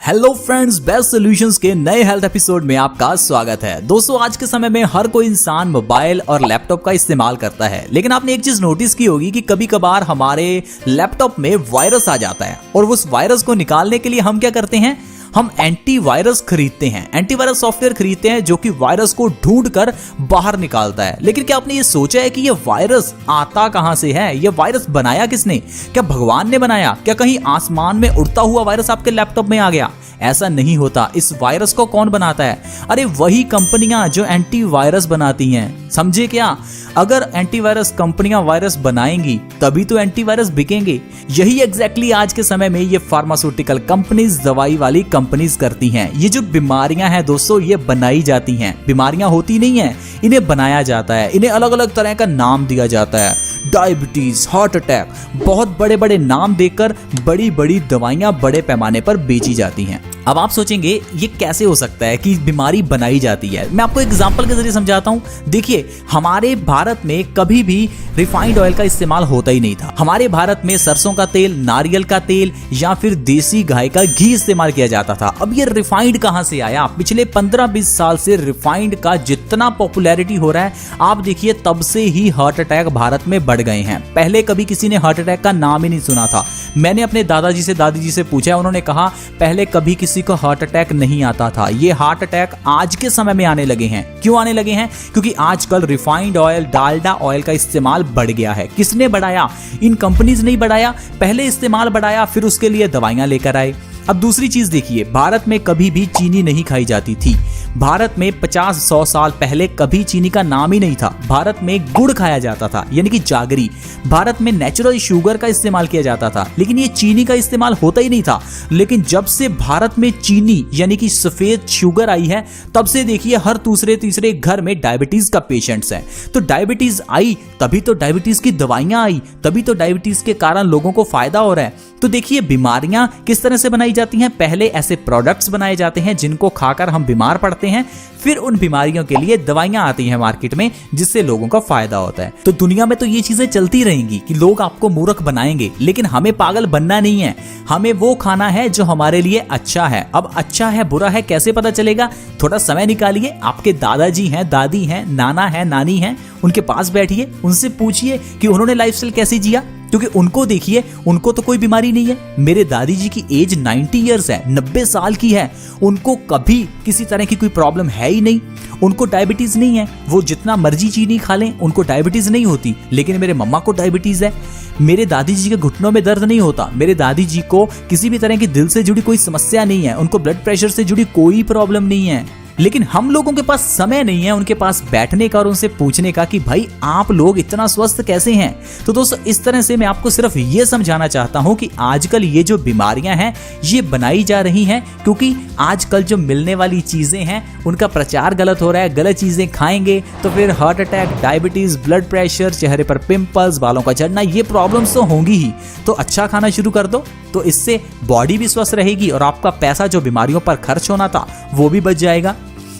Hello friends, best solutions के नए health episode में आपका स्वागत है। दोस्तों, आज के समय में हर कोई इंसान मोबाइल और लैपटॉप का इस्तेमाल करता है, लेकिन आपने एक चीज नोटिस की होगी कि कभी कभार हमारे लैपटॉप में वायरस आ जाता है और उस वायरस को निकालने के लिए हम क्या करते हैं, हम एंटीवायरस खरीदते हैं, एंटीवायरस सॉफ्टवेयर खरीदते हैं जो कि वायरस को ढूंढकर बाहर निकालता है। लेकिन क्या आपने ये सोचा है कि ये वायरस आता कहां से है? ये वायरस बनाया किसने? क्या भगवान ने बनाया? क्या कहीं आसमान में उड़ता हुआ वायरस आपके लैपटॉप में आ गया? ऐसा नहीं होता। इस वायरस को कौन बनाता है? अरे वही कंपनियां जो एंटीवायरस बनाती हैं। समझे क्या? अगर एंटीवायरस कंपनियां वायरस बनाएंगी तभी तो एंटीवायरस बिकेंगे। यही एग्जैक्टली आज के समय में ये फार्मास्यूटिकल कंपनीज, दवाई वाली कंपनीज करती हैं। ये जो बीमारियां हैं दोस्तों, ये बनाई जाती हैं। बीमारियां होती नहीं है, इन्हें बनाया जाता है। इन्हें अलग अलग तरह का नाम दिया जाता है, डायबिटीज, हार्ट अटैक, बहुत बड़े बड़े नाम देकर बड़ी बड़ी दवाइयां बड़े पैमाने पर बेची जाती हैं। अब आप सोचेंगे ये कैसे हो सकता है कि बीमारी बनाई जाती है? मैं आपको एग्जांपल के जरिए समझाता हूं। देखिए, हमारे भारत में कभी भी रिफाइंड ऑयल का इस्तेमाल होता ही नहीं था। हमारे भारत में सरसों का तेल, नारियल का तेल या फिर देसी गाय का घी इस्तेमाल किया जाता था। अब ये रिफाइंड कहां से आया? पिछले 15-20 साल से रिफाइंड का जितना पॉपुलैरिटी हो रहा है, आप देखिए तब से ही हार्ट अटैक भारत में बढ़ गए हैं। पहले कभी किसी ने हार्ट अटैक का नाम ही नहीं सुना था। मैंने अपने दादाजी से, दादी जी से पूछा, उन्होंने कहा पहले कभी किसी को हार्ट अटैक नहीं आता था। ये हार्ट अटैक आज के समय में आने लगे हैं। क्यों आने लगे हैं? क्योंकि आजकल रिफाइंड ऑयल, डालडा ऑयल का इस्तेमाल बढ़ गया है। किसने बढ़ाया? इन कंपनीज ने बढ़ाया। पहले इस्तेमाल बढ़ाया, फिर उसके लिए दवाइयां लेकर आए। अब दूसरी चीज देखिए, भारत में कभी भी चीनी नहीं खाई जाती थी। भारत में 50-100 साल पहले कभी चीनी का नाम ही नहीं था। भारत में गुड़ खाया जाता था, यानी कि जागरी। भारत में नेचुरल शुगर का इस्तेमाल किया जाता था, लेकिन ये चीनी का इस्तेमाल होता ही नहीं था। लेकिन जब से भारत में चीनी यानी कि सफेद शुगर आई है, तब से देखिए हर दूसरे तीसरे घर में डायबिटीज का पेशेंट्स है। तो डायबिटीज आई तभी तो डायबिटीज की दवाइयां आई, तभी तो डायबिटीज के कारण लोगों को फायदा हो रहा है। तो देखिए बीमारियां किस तरह से बनाई जाती हैं। पहले ऐसे प्रोडक्ट्स बनाए जाते हैं जिनको खाकर हम बीमार पड़ते हैं, फिर उन बीमारियों के लिए दवाइयां आती हैं मार्केट में, जिससे लोगों का फायदा होता है। तो दुनिया में तो ये चीजें चलती रहेंगी कि लोग आपको मूर्ख बनाएंगे, लेकिन हमें पागल बनना नहीं है। हमें वो खाना है जो हमारे लिए अच्छा है। अब अच्छा है बुरा है कैसे पता चलेगा? थोड़ा समय निकालिए, आपके दादाजी हैं, दादी हैं, नाना है, नानी है, उनके पास बैठिए, उनसे पूछिए कि उन्होंने लाइफस्टाइल कैसे जिया, क्योंकि उनको देखिए, उनको तो कोई बीमारी नहीं है। मेरे दादी जी की एज 90 इयर्स है, 90 साल की है। उनको कभी किसी तरह की कोई प्रॉब्लम है ही नहीं। उनको डायबिटीज नहीं है। वो जितना मर्जी चीनी खा लें, उनको डायबिटीज नहीं होती। लेकिन मेरे मम्मा को डायबिटीज है। मेरे दादी जी के घुटनों में दर्द नहीं होता। मेरे दादी जी को किसी भी तरह की दिल से जुड़ी कोई समस्या नहीं है। उनको ब्लड प्रेशर से जुड़ी कोई प्रॉब्लम नहीं है। लेकिन हम लोगों के पास समय नहीं है उनके पास बैठने का और उनसे पूछने का कि भाई आप लोग इतना स्वस्थ कैसे हैं। तो दोस्तों, इस तरह से मैं आपको सिर्फ ये समझाना चाहता हूं कि आजकल ये जो बीमारियां हैं ये बनाई जा रही हैं क्योंकि आजकल जो मिलने वाली चीजें हैं उनका प्रचार गलत हो रहा है। गलत चीजें खाएंगे तो फिर heart attack, diabetes, blood pressure, चेहरे पर पिंपल्स, बालों का झड़ना, ये प्रॉब्लम्स तो होंगी ही। तो अच्छा खाना शुरू कर दो, तो इससे बॉडी भी स्वस्थ रहेगी और आपका पैसा जो बीमारियों पर खर्च होना था वो भी बच जाएगा।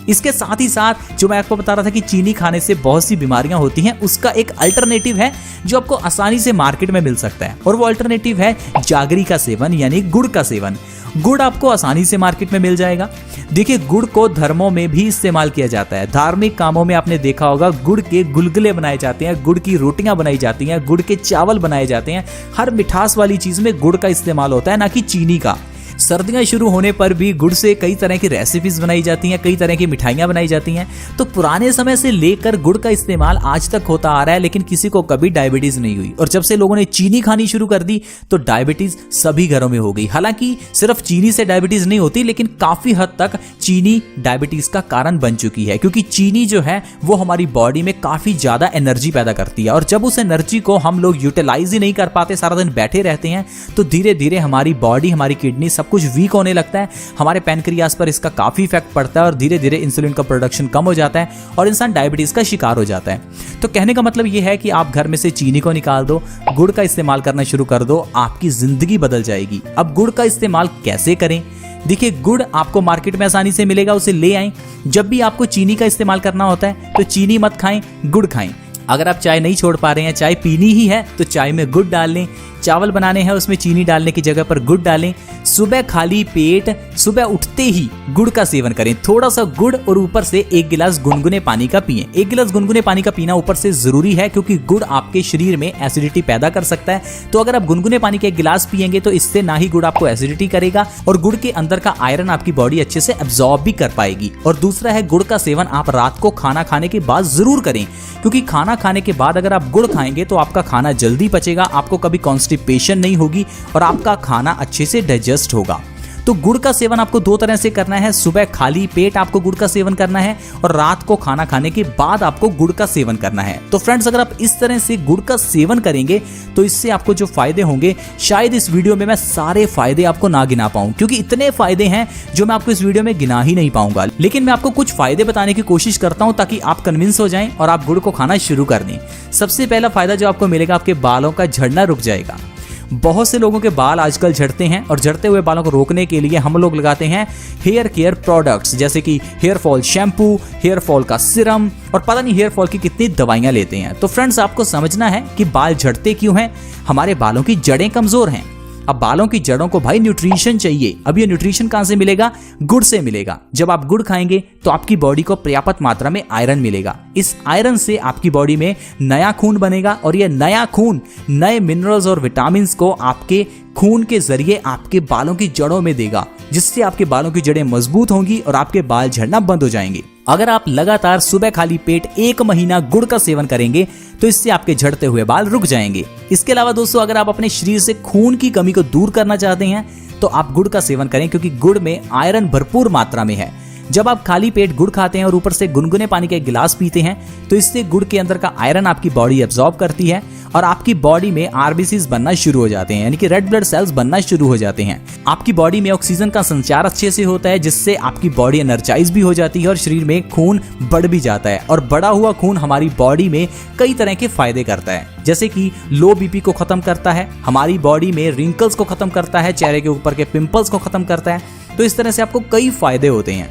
इसके साथ ही साथ जो मैं आपको बता रहा था कि चीनी खाने से बहुत सी बीमारियां होती हैं, उसका एक अल्टरनेटिव है जो आपको आसानी से मार्केट में मिल सकता है, और वो अल्टरनेटिव है जागरी का सेवन, यानी गुड़ का सेवन। गुड़ आपको आसानी से मार्केट में मिल जाएगा। देखिए, गुड़ को धर्मों में भी इस्तेमाल किया जाता है। धार्मिक कामों में आपने देखा होगा गुड़ के गुलगुले बनाए जाते हैं, गुड़ की रोटियां बनाई जाती हैं, गुड़ के चावल बनाए जाते हैं। हर मिठास वाली चीज में गुड़ का इस्तेमाल होता है, ना कि चीनी का। सर्दियां शुरू होने पर भी गुड़ से कई तरह की रेसिपीज बनाई जाती हैं, कई तरह की मिठाइयां बनाई जाती हैं। तो पुराने समय से लेकर गुड़ का इस्तेमाल आज तक होता आ रहा है, लेकिन किसी को कभी डायबिटीज नहीं हुई। और जब से लोगों ने चीनी खानी शुरू कर दी तो डायबिटीज सभी घरों में हो गई। हालांकि सिर्फ चीनी से डायबिटीज नहीं होती, लेकिन काफी हद तक चीनी डायबिटीज का कारण बन चुकी है, क्योंकि चीनी जो है वो हमारी बॉडी में काफी ज्यादा एनर्जी पैदा करती है। और जब उस एनर्जी को हम लोग यूटिलाइज ही नहीं कर पाते, सारा दिन बैठे रहते हैं, तो धीरे धीरे हमारी बॉडी, हमारी किडनी, सब कुछ वीक होने लगता है। हमारे पैनक्रियास पर इसका काफी इफेक्ट पड़ता है और धीरे धीरे इंसुलिन का प्रोडक्शन कम हो जाता है और इंसान डायबिटीज का शिकार हो जाता है। तो कहने का मतलब यह है कि आप घर में से चीनी को निकाल दो, गुड़ का इस्तेमाल करना शुरू कर दो, आपकी जिंदगी बदल जाएगी। अब गुड़ का इस्तेमाल कैसे करें? देखिए, गुड़ आपको मार्केट में आसानी से मिलेगा, उसे ले आएं। जब भी आपको चीनी का इस्तेमाल करना होता है तो चीनी मत खाएं, गुड़ खाएं। अगर आप चाय नहीं छोड़ पा रहे हैं, चाय पीनी ही है, तो चाय में गुड़ डाल लें। चावल बनाने हैं उसमें चीनी डालने की जगह पर गुड़ डालें। सुबह खाली पेट सुबह उठते ही गुड़ का सेवन करें। थोड़ा सा गुड़ और ऊपर से 1 गिलास गुनगुने पानी का पिएं। 1 गिलास गुनगुने पानी का पीना ऊपर से जरूरी है क्योंकि गुड़ आपके शरीर में एसिडिटी पैदा कर सकता है। तो अगर आप गुनगुने पानी का 1 गिलास पिएंगे तो इससे ना ही गुड़ आपको एसिडिटी करेगा और गुड़ के अंदर का आयरन आपकी बॉडी अच्छे से एब्जॉर्ब भी कर पाएगी। और दूसरा है, गुड़ का सेवन आप रात को खाना खाने के बाद जरूर करें, क्योंकि खाना खाने के बाद अगर आप गुड़ खाएंगे तो आपका खाना जल्दी पचेगा, आपको कभी कॉन्स्टिपेशन नहीं होगी और आपका खाना अच्छे से डाइजेस्ट होगा। तो गुड़ का सेवन आपको 2 तरह से करना है। सुबह खाली पेट आपको गुड़ का सेवन करना है और रात को खाना खाने के बाद आपको गुड़ का सेवन करना है। तो फ्रेंड्स, अगर आप इस तरह से गुड़ का सेवन करेंगे तो इससे आपको जो फायदे होंगे, शायद इस वीडियो में मैं सारे फायदे आपको ना गिना पाऊं, क्योंकि इतने फायदे हैं जो मैं आपको इस वीडियो में गिना ही नहीं पाऊंगा। लेकिन मैं आपको कुछ फायदे बताने की कोशिश करता हूं ताकि आप कन्विंस हो जाएं और आप गुड़ को खाना शुरू कर दें। सबसे पहला फायदा जो आपको मिलेगा, आपके बालों का झड़ना रुक जाएगा। बहुत से लोगों के बाल आजकल झड़ते हैं और झड़ते हुए बालों को रोकने के लिए हम लोग लगाते हैं हेयर केयर प्रोडक्ट्स, जैसे कि hair fall shampoo, hair fall का सिरम और पता नहीं हेयर फॉल की कितनी दवाइयां लेते हैं। तो फ्रेंड्स, आपको समझना है कि बाल झड़ते क्यों हैं। हमारे बालों की जड़ें कमजोर हैं। अब बालों की जड़ों को भाई न्यूट्रिशन चाहिए। अब ये न्यूट्रिशन कहां से मिलेगा? गुड़ से मिलेगा। जब आप गुड़ खाएंगे तो आपकी बॉडी को पर्याप्त मात्रा में आयरन मिलेगा। इस आयरन से आपकी बॉडी में नया खून बनेगा और ये नया खून नए मिनरल्स और विटामिन को आपके खून के जरिए आपके बालों की जड़ों में देगा, जिससे आपके बालों की जड़ें मजबूत होंगी और आपके बाल झड़ना बंद हो जाएंगे। अगर आप लगातार सुबह खाली पेट 1 महीना गुड़ का सेवन करेंगे तो इससे आपके झड़ते हुए बाल रुक जाएंगे। इसके अलावा दोस्तों, अगर आप अपने शरीर से खून की कमी को दूर करना चाहते हैं तो आप गुड़ का सेवन करें, क्योंकि गुड़ में आयरन भरपूर मात्रा में है। जब आप खाली पेट गुड़ खाते हैं और ऊपर से गुनगुने पानी का 1 गिलास पीते हैं तो इससे गुड़ के अंदर का आयरन आपकी बॉडी एब्जॉर्ब करती है और आपकी बॉडी में आरबीसीज बनना शुरू हो जाते हैं, यानी कि रेड ब्लड सेल्स बनना शुरू हो जाते हैं। आपकी बॉडी में ऑक्सीजन का संचार अच्छे से होता है, जिससे आपकी बॉडी एनर्जाइज भी हो जाती है और शरीर में खून बढ़ भी जाता है। और बढ़ा हुआ खून हमारी बॉडी में कई तरह के फायदे करता है, जैसे कि लो बीपी को खत्म करता है, हमारी बॉडी में रिंकल्स को खत्म करता है, चेहरे के ऊपर के पिंपल्स को खत्म करता है। तो इस तरह से आपको कई फायदे होते हैं।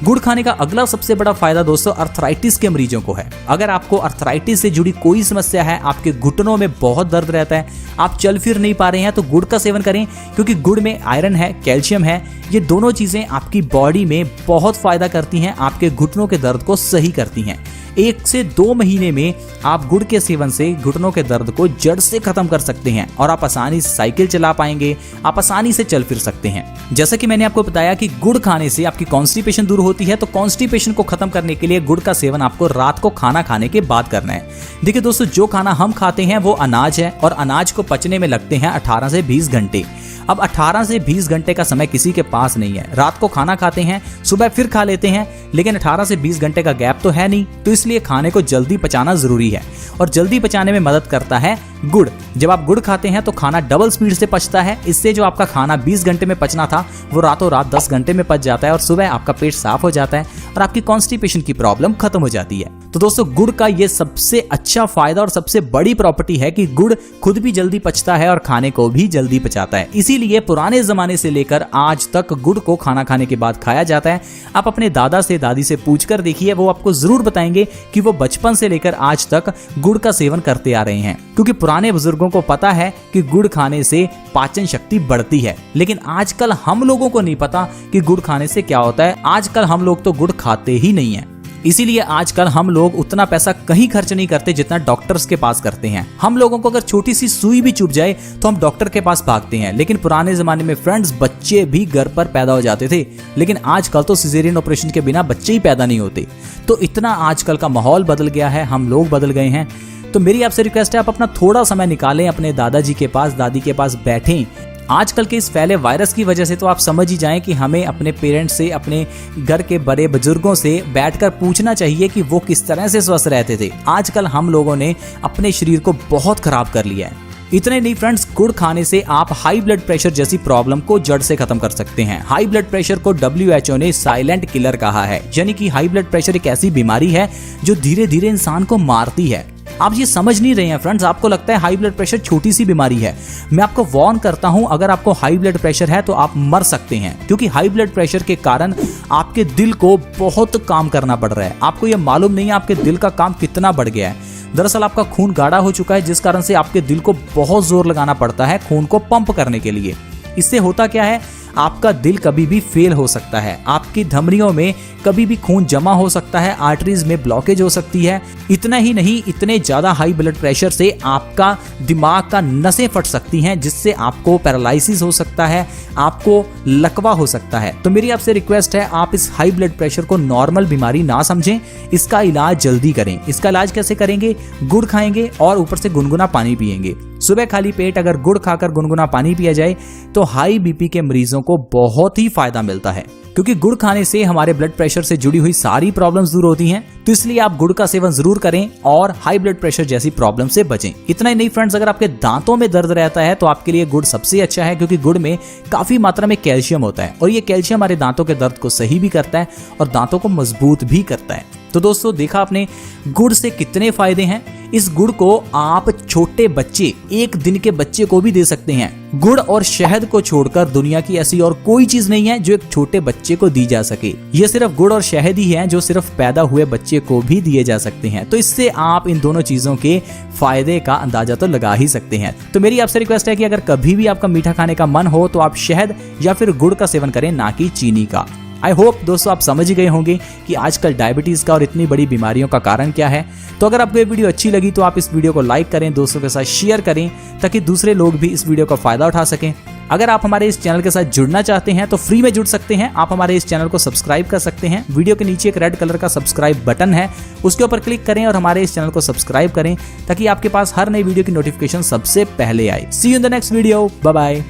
गुड़ खाने का अगला सबसे बड़ा फायदा दोस्तों अर्थराइटिस के मरीजों को है। अगर आपको अर्थराइटिस से जुड़ी कोई समस्या है, आपके घुटनों में बहुत दर्द रहता है, आप चल फिर नहीं पा रहे हैं, तो गुड़ का सेवन करें, क्योंकि गुड़ में आयरन है, कैल्शियम है। ये दोनों चीजें आपकी बॉडी में बहुत फायदा करती हैं, आपके घुटनों के दर्द को सही करती हैं। 1 से 2 महीने में आप गुड़ के सेवन से घुटनों के दर्द को जड़ से खत्म कर सकते हैं और आप आसानी से साइकिल चला पाएंगे, आप आसानी से चल फिर सकते हैं। जैसा कि मैंने आपको बताया कि गुड़ खाने से आपकी कॉन्स्टिपेशन दूर होती है, तो कॉन्स्टिपेशन को खत्म करने के लिए गुड़ का सेवन आपको रात को खाना खाने के बाद करना है। देखिए दोस्तों, जो खाना हम खाते हैं वो अनाज है और अनाज को पचने में लगते हैं 18 से 20 घंटे। अब 18 से 20 घंटे का समय किसी के पास नहीं है। रात को खाना खाते हैं, सुबह फिर खा लेते हैं, लेकिन 18 से 20 घंटे का गैप तो है नहीं। तो इसलिए खाने को जल्दी पचाना जरूरी है और जल्दी पचाने में मदद करता है गुड़। जब आप गुड़ खाते हैं तो खाना डबल स्पीड से पचता है। इससे जो आपका खाना 20 घंटे में पचना था वो रातों रात 10 घंटे में पच जाता है और सुबह आपका पेट साफ हो जाता है और आपकी कॉन्स्टिपेशन की प्रॉब्लम खत्म हो जाती है। तो दोस्तों, गुड़ का ये सबसे अच्छा फायदा और सबसे बड़ी प्रॉपर्टी है कि गुड़ खुद भी जल्दी पचता है और खाने को भी जल्दी पचाता है। इसीलिए पुराने जमाने से लेकर आज तक गुड़ को खाना खाने के बाद खाया जाता है। आप अपने दादा से दादी से पूछकर देखिए, वो आपको जरूर बताएंगे कि वो बचपन से लेकर आज तक गुड़ का सेवन करते आ रहे हैं, क्योंकि पुराने बुजुर्गों को पता है कि गुड़ खाने से पाचन शक्ति बढ़ती है। लेकिन आजकल हम लोगों को नहीं पता कि गुड़ खाने से क्या होता है। आजकल हम लोग तो गुड़ खाते ही नहीं है। इसीलिए आजकल हम लोग उतना पैसा कहीं खर्च नहीं करते जितना डॉक्टर्स के पास करते हैं। हम लोगों को अगर छोटी सी सुई भी चुभ जाए तो हम डॉक्टर के पास भागते हैं। लेकिन पुराने जमाने में फ्रेंड्स, बच्चे भी घर पर पैदा हो जाते थे, लेकिन आजकल तो सिजेरियन ऑपरेशन के बिना बच्चे ही पैदा नहीं होते। तो इतना आजकल का माहौल बदल गया है, हम लोग बदल गए हैं। तो मेरी आपसे रिक्वेस्ट है, आप अपना थोड़ा समय निकालें, अपने दादाजी के पास, दादी के पास बैठें। आजकल के इस फैले वायरस की वजह से तो आप समझ ही जाएं कि हमें अपने पेरेंट्स से, अपने घर के बड़े बुजुर्गों से बैठकर पूछना चाहिए कि वो किस तरह से स्वस्थ रहते थे। आजकल हम लोगों ने अपने शरीर को बहुत खराब कर लिया है। इतने नहीं फ्रेंड्स, गुड़ खाने से आप हाई ब्लड प्रेशर जैसी प्रॉब्लम को जड़ से खत्म कर सकते हैं। हाई ब्लड प्रेशर को WHO ने साइलेंट किलर कहा है, यानी कि हाई ब्लड प्रेशर एक ऐसी बीमारी है जो धीरे धीरे इंसान को मारती है। आप ये समझ नहीं रहे हैं फ्रेंड्स, आपको लगता है हाई ब्लड प्रेशर छोटी सी बीमारी है। मैं आपको वार्न करता हूं, अगर आपको हाई ब्लड प्रेशर है तो आप मर सकते हैं, क्योंकि हाई ब्लड प्रेशर के कारण आपके दिल को बहुत काम करना पड़ रहा है। आपको ये मालूम नहीं है आपके दिल का काम कितना बढ़ गया है। दरअसल आपका खून गाढ़ा हो चुका है, जिस कारण से आपके दिल को बहुत जोर लगाना पड़ता है खून को पंप करने के लिए। इससे होता क्या है, आपका दिल कभी भी फेल हो सकता है, आपकी धमनियों में कभी भी खून जमा हो सकता है, आर्टरीज में ब्लॉकेज हो सकती है। इतना ही नहीं, इतने ज्यादा हाई ब्लड प्रेशर से आपका दिमाग का नसें फट सकती हैं, जिससे आपको पैरालिसिस हो सकता है, आपको लकवा हो सकता है। तो मेरी आपसे रिक्वेस्ट है, आप इस हाई ब्लड प्रेशर को नॉर्मल बीमारी ना समझें, इसका इलाज जल्दी करें। इसका इलाज कैसे करेंगे? गुड़ खाएंगे और ऊपर से गुनगुना पानी पिएंगे। सुबह खाली पेट अगर गुड़ खाकर गुनगुना पानी पिया जाए तो हाई बीपी के मरीजों को बहुत ही फायदा मिलता है, क्योंकि गुड़ खाने से हमारे ब्लड प्रेशर से जुड़ी हुई सारी प्रॉब्लम्स दूर होती हैं। तो इसलिए आप गुड़ का सेवन जरूर करें और हाई ब्लड प्रेशर जैसी प्रॉब्लम से बचें। इतना ही नहीं फ्रेंड्स, अगर आपके दांतों में दर्द रहता है तो आपके लिए गुड़ सबसे अच्छा है, क्योंकि गुड़ में काफी मात्रा में कैल्शियम होता है और ये कैल्शियम हमारे दांतों के दर्द को सही भी करता है और दांतों को मजबूत भी करता है। तो दोस्तों, देखा आपने गुड़ से कितने फायदे हैं। इस गुड़ को आप छोटे बच्चे, 1 दिन के बच्चे को भी दे सकते हैं। गुड़ और शहद को छोड़कर दुनिया की ऐसी और कोई चीज नहीं है जो एक छोटे बच्चे को दी जा सके। ये सिर्फ गुड़ और शहद ही है जो सिर्फ पैदा हुए बच्चे को भी दिए जा सकते हैं। तो इससे आप इन दोनों चीजों के फायदे का अंदाजा तो लगा ही सकते हैं। तो मेरी आपसे रिक्वेस्ट है कि अगर कभी भी आपका मीठा खाने का मन हो तो आप शहद या फिर गुड़ का सेवन करें, ना कि चीनी का। आई होप दोस्तों आप समझ गए होंगे कि आजकल डायबिटीज का और इतनी बड़ी बीमारियों का कारण क्या है। तो अगर आपको ये वीडियो अच्छी लगी तो आप इस वीडियो को लाइक करें, दोस्तों के साथ शेयर करें, ताकि दूसरे लोग भी इस वीडियो का फायदा उठा सकें। अगर आप हमारे इस चैनल के साथ जुड़ना चाहते हैं तो फ्री में जुड़ सकते हैं। आप हमारे इस चैनल को सब्सक्राइब कर सकते हैं। वीडियो के नीचे एक रेड कलर का सब्सक्राइब बटन है, उसके ऊपर क्लिक करें और हमारे इस चैनल को सब्सक्राइब करें, ताकि आपके पास हर नई वीडियो की नोटिफिकेशन सबसे पहले आए। See you in the next video, bye bye.